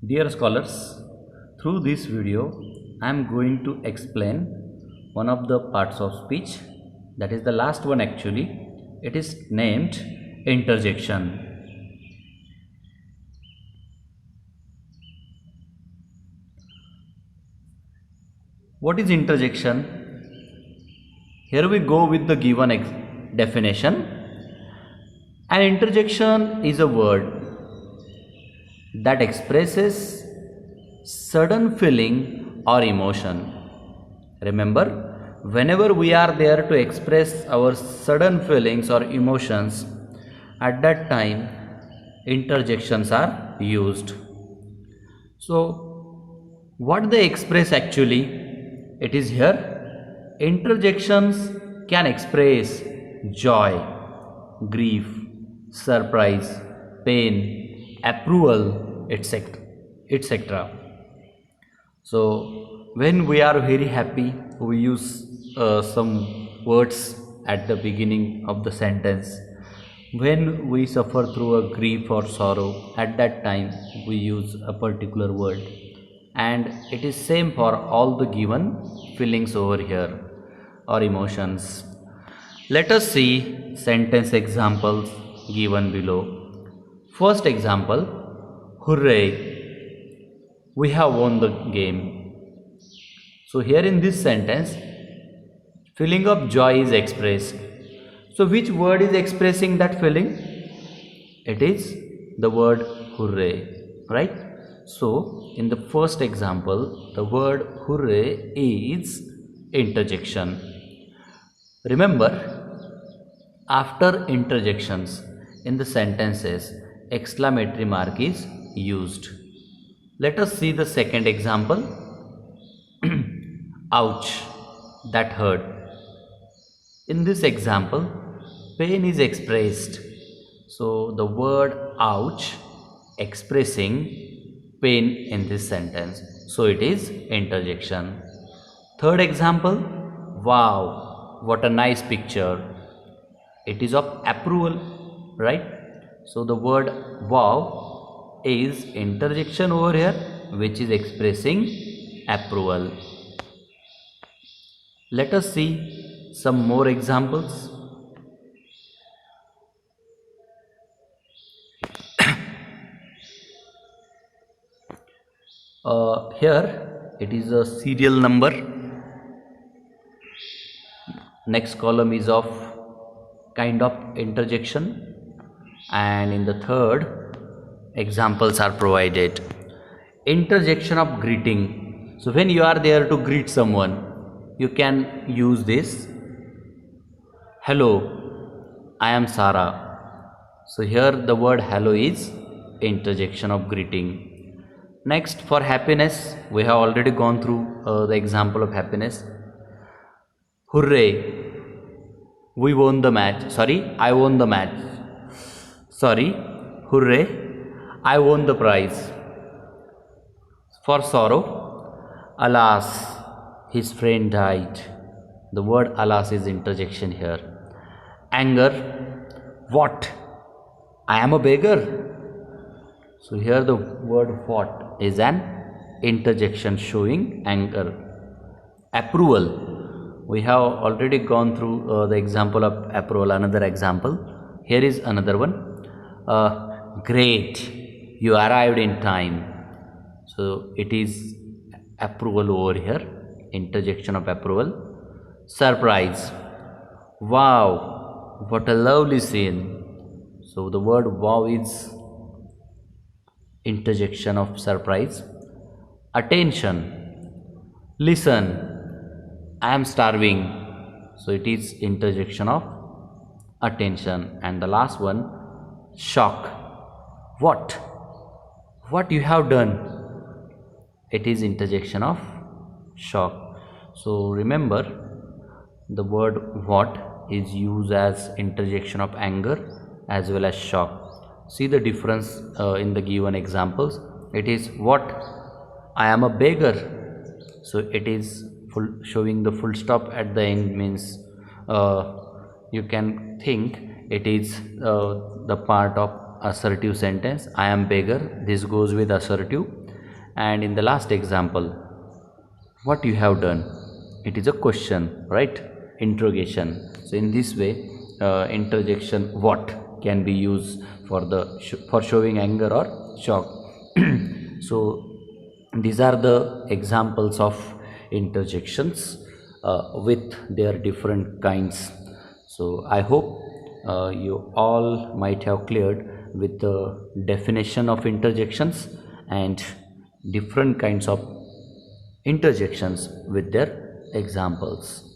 Dear scholars, through this video I am going to explain one of the parts of speech, that is the last one actually. It is named interjection. What is interjection? Here we go with the given definition. An interjection is a word that expresses sudden feeling or emotion. Remember, whenever we are there to express our sudden feelings or emotions, at that time interjections are used. So what they express actually, it is here, interjections can express joy, grief, surprise, pain, approval, etc. So when we are very happy, we use some words at the beginning of the sentence. When we suffer through a grief or sorrow, at that time we use a particular word, and it is same for all the given feelings over here or emotions. Let us see sentence examples given below. First example, hooray, we have won the game. So here in this sentence, feeling of joy is expressed. So which word is expressing that feeling? It is the word hooray, right? So in the first example, the word hooray is interjection. Remember, after interjections in the sentences, exclamatory mark is used. Let us see the second example. Ouch, that hurt. In this example, pain is expressed. So the word ouch expressing pain in this sentence. So it is interjection. Third example, wow, what a nice picture. It is of approval, right? So the word wow is interjection over here, which is expressing approval. Let us see some more examples. Here it is a serial number. Next column is of kind of interjection, and in the third, examples are provided. Interjection of greeting. So when you are there to greet someone, you can use this. Hello, I am Sarah. So here the word hello is interjection of greeting. Next, for happiness, we have already gone through the example of happiness. Hooray, we won the match. Sorry, I won the match. Sorry, hooray, I won the prize. For sorrow, alas, his friend died. The word alas is interjection here. Anger, what? I am a beggar. So here the word what is an interjection showing anger. Approval, we have already gone through the example of approval. Another example, here is another one. Great, you arrived in time. So it is approval over here, interjection of approval. Surprise, wow, what a lovely scene. So the word wow is interjection of surprise. Attention, listen, I am starving. So it is interjection of attention. And the last one, shock, what you have done? It is interjection of shock. So remember, the word what is used as interjection of anger as well as shock. See the difference in the given examples. It is what, I am a beggar. So it is showing the full stop at the end, means you can think it is the part of assertive sentence. I am beggar, this goes with assertive. And in the last example, what you have done, it is a question, right? Interrogation. So in this way, interjection what can be used for the for showing anger or shock. So these are the examples of interjections with their different kinds. So I hope you all might have cleared with the definition of interjections and different kinds of interjections with their examples.